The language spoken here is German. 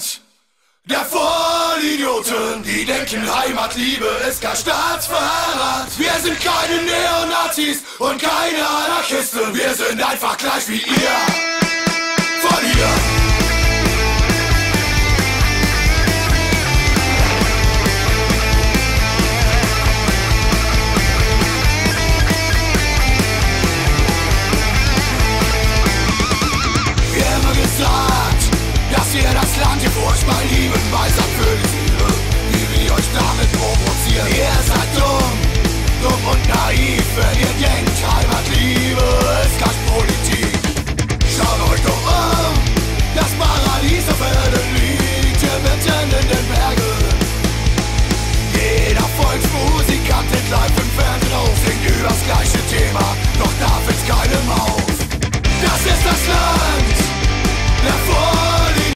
Jugend der Vollidioten, die denken, Heimatliebe ist kein Staatsverrat. Wir sind keine Neonazis und keine Anarchisten, wir sind einfach gleich wie ihr. Von hier. Dass ihr das Land hier furchtbar lieben, weil seid für die Seele, wie wir euch damit provozieren. Ihr seid dumm und naiv, wenn ihr